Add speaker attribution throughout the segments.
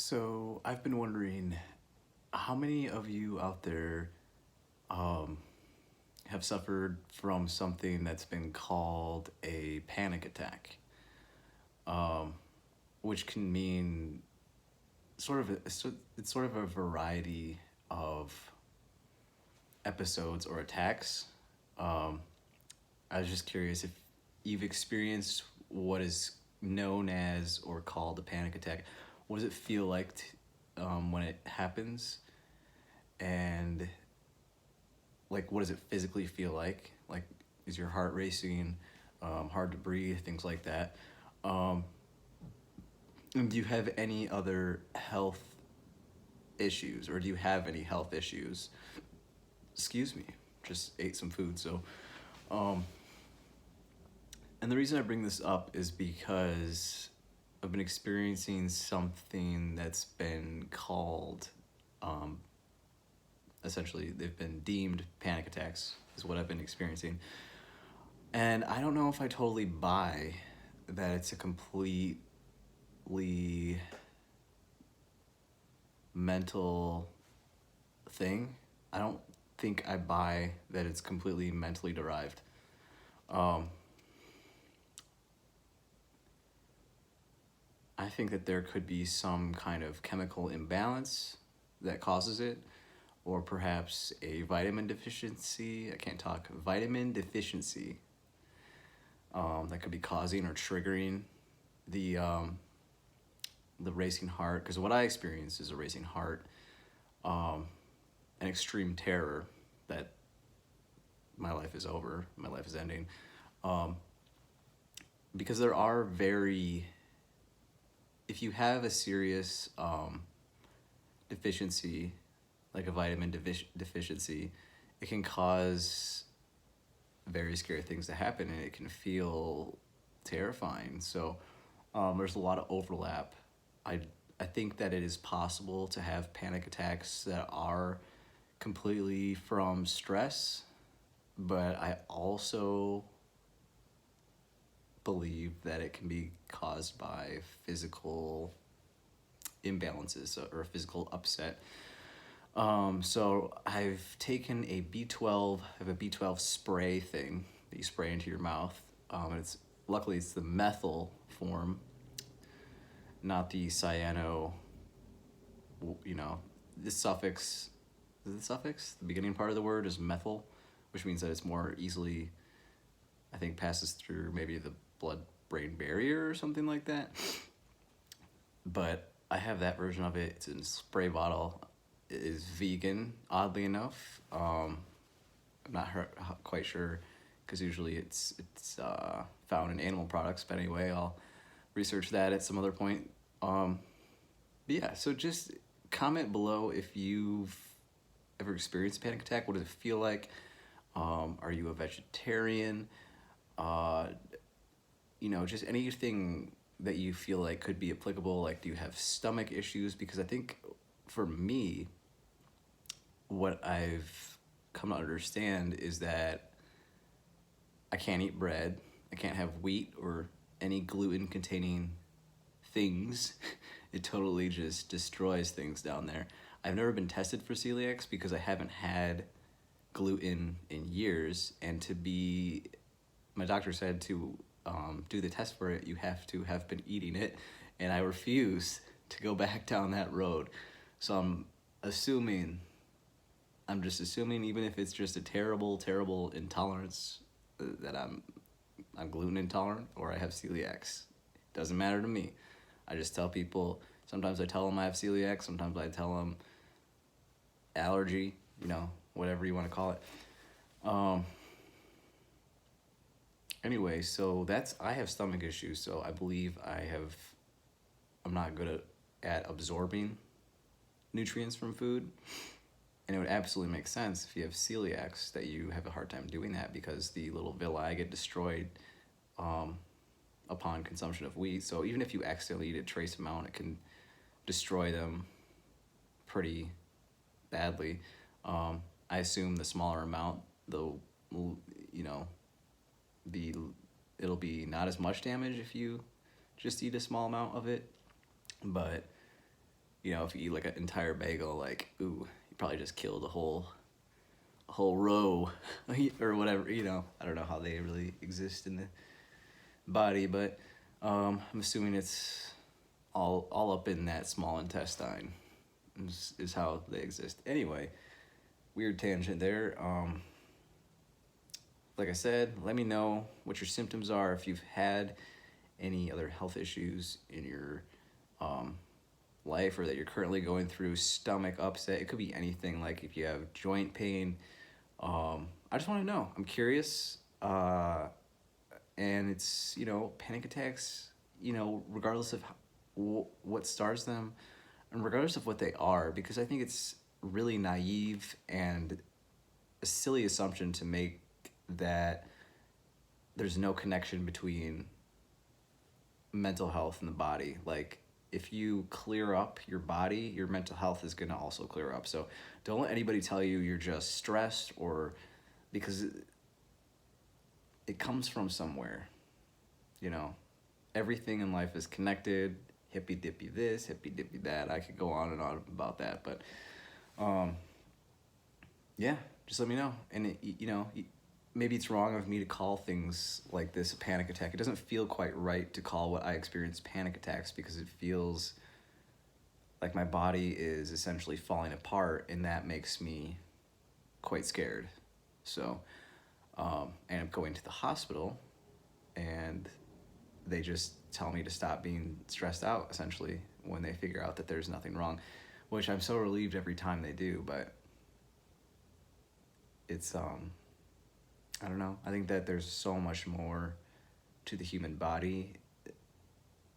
Speaker 1: So I've been wondering, how many of you out there um, have suffered from something that's been called a panic attack, um, which can mean it's sort of a variety of episodes or attacks. Um, I was just curious if you've experienced what is known as or called a panic attack. What does it feel like when it happens? And like, what does it physically feel like? Like, is your heart racing, hard to breathe, things like that? Um, and do you have any other health issues, or do you have any health issues? Excuse me, just ate some food. Um, and the reason I bring this up is because I've been experiencing something that's been called, um, essentially, they've been deemed panic attacks, is what I've been experiencing. And I don't know if I totally buy that it's a completely mental thing. I don't think I buy that it's completely mentally derived. Um, I think that there could be some kind of chemical imbalance that causes it, or perhaps a vitamin deficiency. I can't talk. Vitamin deficiency that could be causing or triggering the um, the racing heart. Because what I experience is a racing heart, um, an extreme terror that my life is over, my life is ending. Um, because there are very, if you have a serious deficiency, like a vitamin deficiency, it can cause very scary things to happen, and it can feel terrifying. So there's a lot of overlap. I I think that it is possible to have panic attacks that are completely from stress, but I also believe that it can be caused by physical imbalances or physical upset. So I've taken a B12, I have a B12 spray thing that you spray into your mouth. And it's luckily it's the methyl form, not the cyano. You know, the suffix. Is it the suffix? The beginning part of the word is methyl, which means that it's more easily, I think, passes through maybe the blood-brain barrier or something like that. But I have that version of it. It's in a spray bottle. It is vegan, oddly enough. I'm not quite sure because usually it's found in animal products. But anyway, I'll research that at some other point. But yeah, so just comment below if you've ever experienced a panic attack. What does it feel like? Are you a vegetarian? Uh, just anything that you feel like could be applicable. Like, do you have stomach issues? Because I think for me, what I've come to understand is that I can't eat bread. I can't have wheat or any gluten containing things. It totally just destroys things down there. I've never been tested for celiacs because I haven't had gluten in years. And my doctor said to do the test for it, you have to have been eating it. And I refuse to go back down that road. So I'm just assuming, even if it's just a terrible, terrible intolerance, that I'm gluten intolerant or I have celiacs. Doesn't matter to me. I just tell people, sometimes I tell them I have celiac, sometimes I tell them allergy, whatever you want to call it. Anyway, so I have stomach issues, so I believe I'm not good at absorbing nutrients from food. And it would absolutely make sense if you have celiacs that you have a hard time doing that because the little villi get destroyed upon consumption of wheat. So even if you accidentally eat a trace amount, it can destroy them pretty badly. I assume the smaller amount, though, it'll be not as much damage if you just eat a small amount of it. But You know, if you eat like an entire bagel, like, ooh, you probably just killed a whole row or whatever. You know, I don't know how they really exist in the body, but I'm assuming it's all up in that small intestine is how they exist. Anyway, weird tangent there. Like I said, let me know what your symptoms are if you've had any other health issues in your life or that you're currently going through. Stomach upset, it could be anything, like if you have joint pain. I just want to know. I'm curious. And it's, you know, panic attacks, you know, regardless of what starts them and regardless of what they are, because I think it's really naive and a silly assumption to make that there's no connection between mental health and the body. Like, if you clear up your body, your mental health is going to also clear up. So don't let anybody tell you you're just stressed, or because it comes from somewhere. You know, everything in life is connected. Hippy dippy this, hippy dippy that. I could go on and on about that, but yeah, just let me know. And you know, maybe it's wrong of me to call things like this a panic attack. It doesn't feel quite right to call what I experience panic attacks, because it feels like my body is essentially falling apart, and that makes me quite scared. So, and I'm going to the hospital, and they just tell me to stop being stressed out, essentially, when they figure out that there's nothing wrong, which I'm so relieved every time they do. But it's I don't know. I think that there's so much more to the human body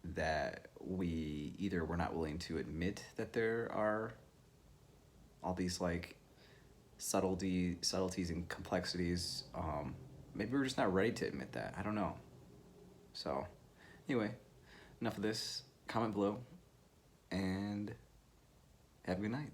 Speaker 1: that we're not willing to admit, that there are all these like subtleties and complexities. Maybe we're just not ready to admit that. I don't know. So anyway, enough of this. Comment below and have a good night.